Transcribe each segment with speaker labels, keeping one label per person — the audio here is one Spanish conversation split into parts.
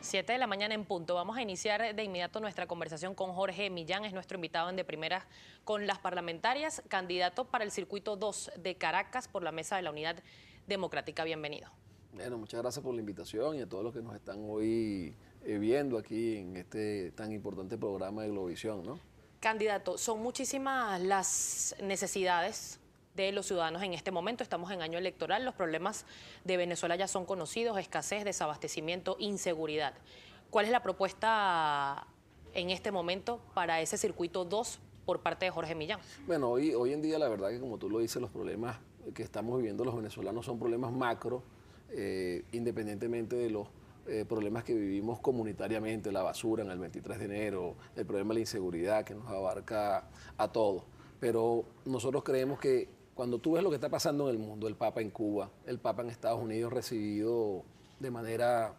Speaker 1: 7 de la mañana en punto. Vamos a iniciar de inmediato nuestra conversación con Jorge Millán, es nuestro invitado en De Primeras con las parlamentarias, candidato para el circuito 2 de Caracas por la Mesa de la Unidad Democrática. Bienvenido.
Speaker 2: Bueno, muchas gracias por la invitación y a todos los que nos están hoy viendo aquí en este tan importante programa de Globovisión, ¿no?
Speaker 1: Candidato, son muchísimas las necesidades de los ciudadanos en este momento. Estamos en año electoral, los problemas de Venezuela ya son conocidos: escasez, desabastecimiento, inseguridad. ¿Cuál es la propuesta en este momento para ese circuito 2 por parte de Jorge Millán?
Speaker 2: Bueno, hoy en día la verdad que como tú lo dices, los problemas que estamos viviendo los venezolanos son problemas macro, independientemente de los problemas que vivimos comunitariamente, la basura en el 23 de enero, el problema de la inseguridad que nos abarca a todos. Pero nosotros creemos que cuando tú ves lo que está pasando en el mundo, el Papa en Cuba, el Papa en Estados Unidos recibido de manera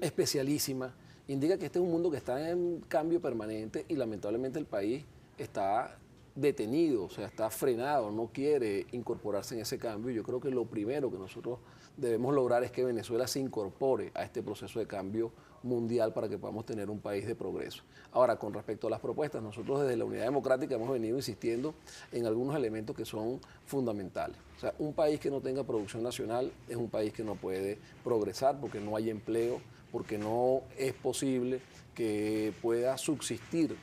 Speaker 2: especialísima, indica que este es un mundo que está en cambio permanente y lamentablemente el país está detenido, o sea, está frenado, no quiere incorporarse en ese cambio. Yo creo que lo primero que nosotros debemos lograr es que Venezuela se incorpore a este proceso de cambio mundial para que podamos tener un país de progreso. Ahora, con respecto a las propuestas, nosotros desde la Unidad Democrática hemos venido insistiendo en algunos elementos que son fundamentales. O sea, un país que no tenga producción nacional es un país que no puede progresar porque no hay empleo, porque no es posible que pueda subsistir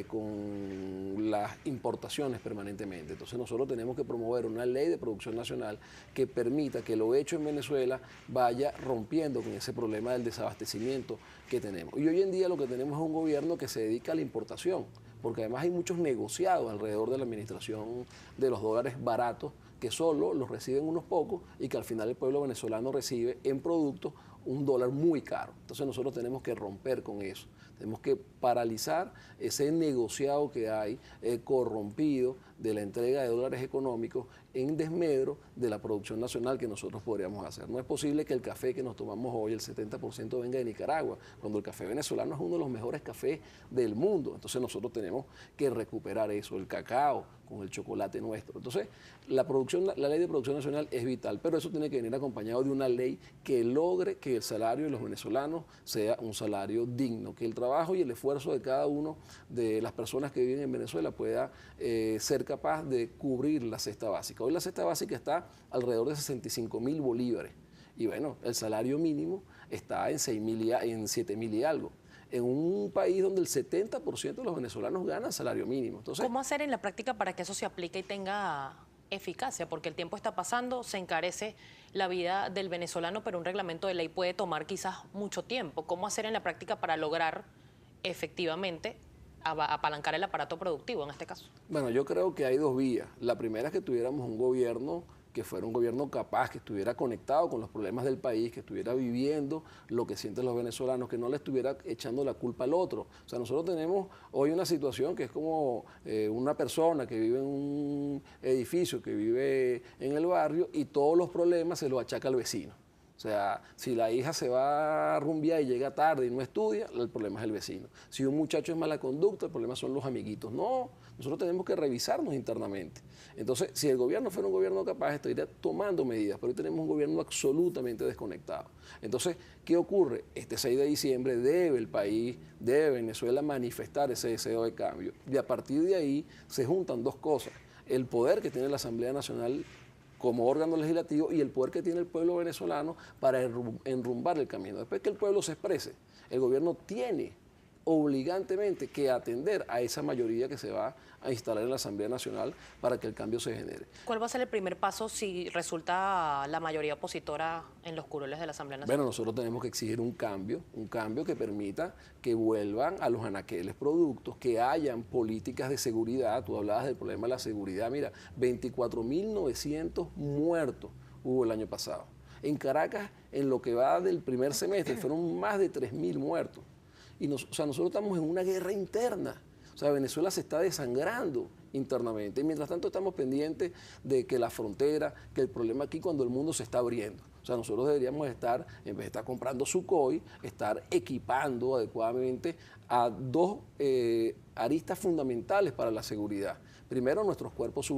Speaker 2: con las importaciones permanentemente. Entonces nosotros tenemos que promover una ley de producción nacional que permita que lo hecho en Venezuela vaya rompiendo con ese problema del desabastecimiento que tenemos. Y hoy en día lo que tenemos es un gobierno que se dedica a la importación, porque además hay muchos negociados alrededor de la administración de los dólares baratos que solo los reciben unos pocos y que al final el pueblo venezolano recibe en productos un dólar muy caro. Entonces nosotros tenemos que romper con eso, tenemos que paralizar ese negociado que hay corrompido de la entrega de dólares económicos en desmedro de la producción nacional que nosotros podríamos hacer. No es posible que el café que nos tomamos hoy, el 70% venga de Nicaragua, cuando el café venezolano es uno de los mejores cafés del mundo. Entonces nosotros tenemos que recuperar eso, el cacao con el chocolate nuestro. Entonces la ley de producción nacional es vital, pero eso tiene que venir acompañado de una ley que logre que el salario de los venezolanos sea un salario digno, que el trabajo y el esfuerzo de cada uno de las personas que viven en Venezuela pueda ser capaz de cubrir la cesta básica. Hoy la cesta básica está alrededor de 65.000 bolívares y bueno, el salario mínimo está en 7.000 y algo, en un país donde el 70% de los venezolanos ganan salario mínimo. Entonces,
Speaker 1: ¿cómo hacer en la práctica para que eso se aplique y tenga eficacia? Porque el tiempo está pasando, se encarece la vida del venezolano, pero un reglamento de ley puede tomar quizás mucho tiempo. ¿Cómo hacer en la práctica para lograr efectivamente apalancar el aparato productivo en este caso?
Speaker 2: bueno, yo creo que hay dos vías. La primera es que tuviéramos un gobierno que fuera un gobierno capaz, que estuviera conectado con los problemas del país, que estuviera viviendo lo que sienten los venezolanos, que no le estuviera echando la culpa al otro. O sea, nosotros tenemos hoy una situación que es como una persona que vive en un edificio, que vive en el barrio y todos los problemas se los achaca al vecino. O sea, si la hija se va a rumbear y llega tarde y no estudia, el problema es el vecino. Si un muchacho es mala conducta, el problema son los amiguitos. No, nosotros tenemos que revisarnos internamente. Entonces, si el gobierno fuera un gobierno capaz, estaría tomando medidas, pero hoy tenemos un gobierno absolutamente desconectado. Entonces, ¿qué ocurre? Este 6 de diciembre debe el país, debe Venezuela manifestar ese deseo de cambio. Y a partir de ahí se juntan dos cosas: el poder que tiene la Asamblea Nacional como órgano legislativo y el poder que tiene el pueblo venezolano para enrumbar el camino. Después que el pueblo se exprese, el gobierno tiene obligantemente que atender a esa mayoría que se va a instalar en la Asamblea Nacional para que el cambio se genere.
Speaker 1: ¿Cuál va a ser el primer paso si resulta la mayoría opositora en los curules de la Asamblea Nacional?
Speaker 2: Bueno, nosotros tenemos que exigir un cambio que permita que vuelvan a los anaqueles productos, que hayan políticas de seguridad. Tú hablabas del problema de la seguridad. Mira, 24.900 muertos hubo el año pasado. En Caracas, en lo que va del primer semestre, fueron más de 3.000 muertos. Y o sea, nosotros estamos en una guerra interna. O sea, Venezuela se está desangrando internamente. Y mientras tanto estamos pendientes de que la frontera, que el problema aquí cuando el mundo se está abriendo. O sea, nosotros deberíamos estar, en vez de estar comprando Sukhoi, estar equipando adecuadamente a dos aristas fundamentales para la seguridad. Primero, nuestros cuerpos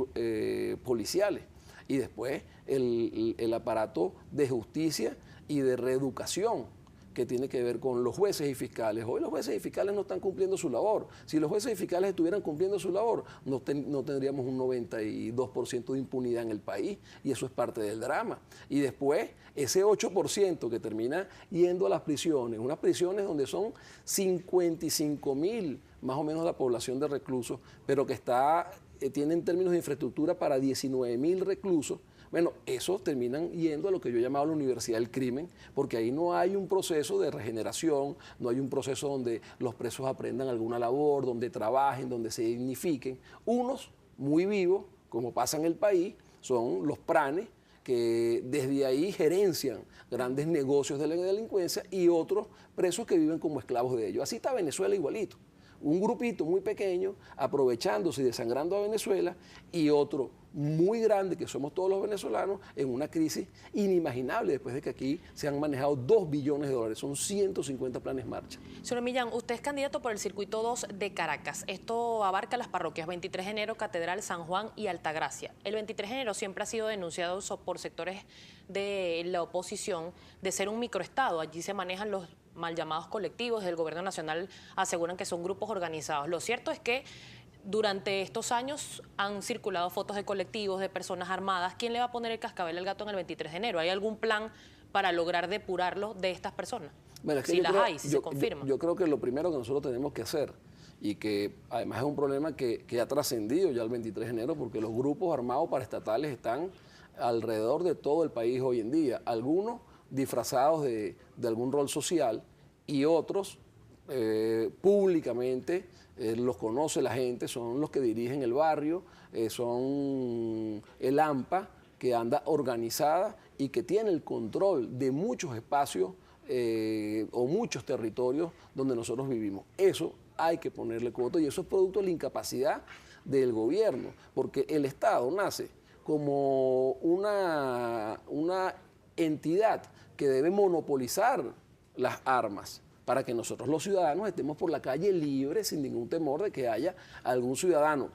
Speaker 2: policiales y después el aparato de justicia y de reeducación, que tiene que ver con los jueces y fiscales. Hoy los jueces y fiscales no están cumpliendo su labor. Si los jueces y fiscales estuvieran cumpliendo su labor, no tendríamos un 92% de impunidad en el país, y eso es parte del drama. Y después, ese 8% que termina yendo a las prisiones, unas prisiones donde son 55.000 más o menos la población de reclusos, pero que tiene en términos de infraestructura para 19.000 reclusos. Bueno, esos terminan yendo a lo que yo he llamado la universidad del crimen, porque ahí no hay un proceso de regeneración, no hay un proceso donde los presos aprendan alguna labor, donde trabajen, donde se dignifiquen. Unos muy vivos, como pasa en el país, son los pranes, que desde ahí gerencian grandes negocios de la delincuencia, y otros presos que viven como esclavos de ellos. Así está Venezuela igualito. Un grupito muy pequeño aprovechándose y desangrando a Venezuela, y otro muy grande, que somos todos los venezolanos, en una crisis inimaginable después de que aquí se han manejado 2 billones de dólares, son 150 planes marcha.
Speaker 1: Señor Millán, usted es candidato por el Circuito 2 de Caracas. Esto abarca las parroquias 23 de enero, Catedral, San Juan y Altagracia. El 23 de enero siempre ha sido denunciado por sectores de la oposición de ser un microestado. Allí se manejan los mal llamados colectivos. Del gobierno nacional aseguran que son grupos organizados. Lo cierto es que durante estos años han circulado fotos de colectivos, de personas armadas. ¿Quién le va a poner el cascabel al gato en el 23 de enero? ¿Hay algún plan para lograr depurarlo de estas personas?
Speaker 2: Bueno, es que si se confirma. Yo creo que lo primero que nosotros tenemos que hacer, y que además es un problema que ha trascendido ya el 23 de enero, porque los grupos armados paraestatales están alrededor de todo el país hoy en día, algunos disfrazados de algún rol social, y otros públicamente los conoce la gente, son los que dirigen el barrio, son el AMPA, que anda organizada y que tiene el control de muchos espacios o muchos territorios donde nosotros vivimos. Eso hay que ponerle coto, y eso es producto de la incapacidad del gobierno, porque el Estado nace como una entidad que debe monopolizar las armas para que nosotros los ciudadanos estemos por la calle libres, sin ningún temor de que haya algún ciudadano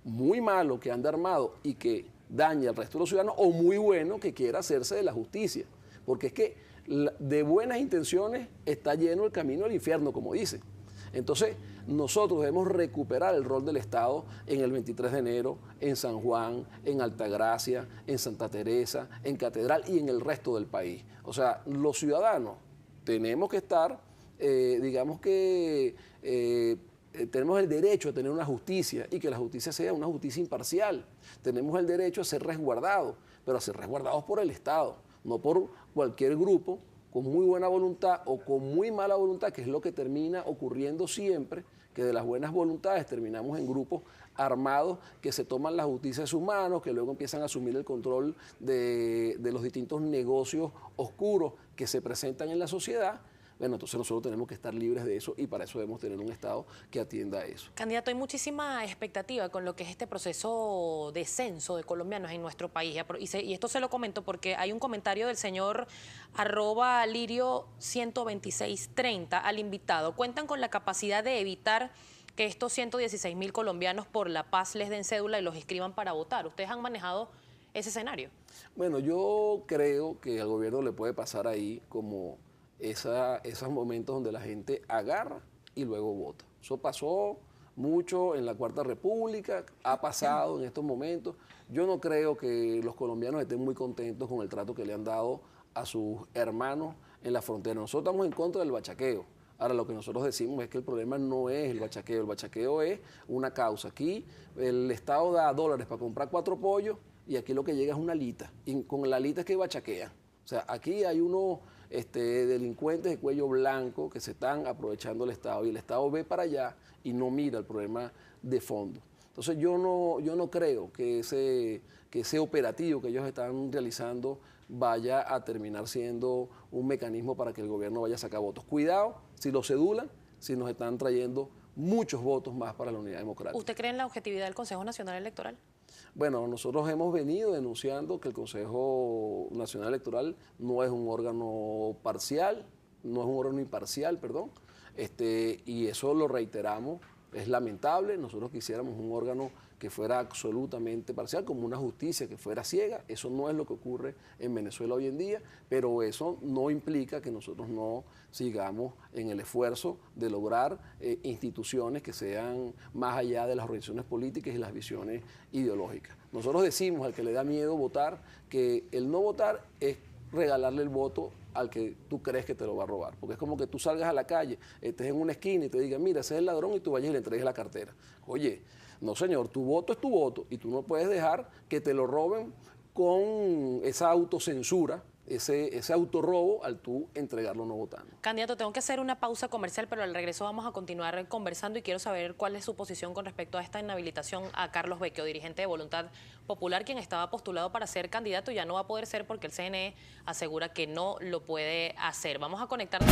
Speaker 2: muy malo que ande armado y que dañe al resto de los ciudadanos, o muy bueno que quiera hacerse de la justicia. Porque es que de buenas intenciones está lleno el camino al infierno, como dicen. Entonces, nosotros debemos recuperar el rol del Estado en el 23 de enero, en San Juan, en Altagracia, en Santa Teresa, en Catedral y en el resto del país. O sea, los ciudadanos tenemos que estar, digamos que tenemos el derecho a tener una justicia, y que la justicia sea una justicia imparcial. Tenemos el derecho a ser resguardados, pero a ser resguardados por el Estado, no por cualquier grupo con muy buena voluntad o con muy mala voluntad, que es lo que termina ocurriendo siempre, que de las buenas voluntades terminamos en grupos armados que se toman la justicia de sus manos, que luego empiezan a asumir el control de los distintos negocios oscuros que se presentan en la sociedad. Bueno, entonces nosotros tenemos que estar libres de eso, y para eso debemos tener un Estado que atienda a eso.
Speaker 1: Candidato, hay muchísima expectativa con lo que es este proceso de censo de colombianos en nuestro país. Y esto se lo comento porque hay un comentario del señor @Lirio12630 al invitado. Cuentan con la capacidad de evitar que estos 116.000 colombianos por la paz les den cédula y los inscriban para votar. ¿Ustedes han manejado ese escenario?
Speaker 2: Bueno, yo creo que al gobierno le puede pasar ahí como esos momentos donde la gente agarra y luego vota. Eso pasó mucho en la Cuarta República, ha pasado en estos momentos. Yo no creo que los colombianos estén muy contentos con el trato que le han dado a sus hermanos en la frontera. Nosotros estamos en contra del bachaqueo. Ahora, lo que nosotros decimos es que el problema no es el bachaqueo es una causa. Aquí el Estado da dólares para comprar 4 pollos, y aquí lo que llega es una alita, y con la alita es que bachaquean. O sea, aquí hay unos delincuentes de cuello blanco que se están aprovechando del Estado, y el Estado ve para allá y no mira el problema de fondo. Entonces yo no creo que ese operativo que ellos están realizando vaya a terminar siendo un mecanismo para que el gobierno vaya a sacar votos. Cuidado si lo cedulan, si nos están trayendo muchos votos más para la unidad democrática.
Speaker 1: ¿Usted cree en la objetividad del Consejo Nacional Electoral?
Speaker 2: Bueno, nosotros hemos venido denunciando que el Consejo Nacional Electoral no es un órgano parcial, no es un órgano imparcial, perdón, y eso lo reiteramos Es lamentable, nosotros quisiéramos un órgano que fuera absolutamente parcial, como una justicia que fuera ciega. Eso no es lo que ocurre en Venezuela hoy en día, pero eso no implica que nosotros no sigamos en el esfuerzo de lograr instituciones que sean más allá de las organizaciones políticas y las visiones ideológicas. Nosotros decimos al que le da miedo votar que el no votar es regalarle el voto al que tú crees que te lo va a robar. Porque es como que tú salgas a la calle, estés en una esquina y te digan, mira, ese es el ladrón, y tú vayas y le entregues la cartera. Oye, no señor, tu voto es tu voto y tú no puedes dejar que te lo roben con esa autocensura, ese autorrobo al tú entregarlo no votando.
Speaker 1: Candidato, tengo que hacer una pausa comercial, pero al regreso vamos a continuar conversando y quiero saber cuál es su posición con respecto a esta inhabilitación a Carlos Vecchio, dirigente de Voluntad Popular, quien estaba postulado para ser candidato y ya no va a poder ser porque el CNE asegura que no lo puede hacer. Vamos a conectarnos.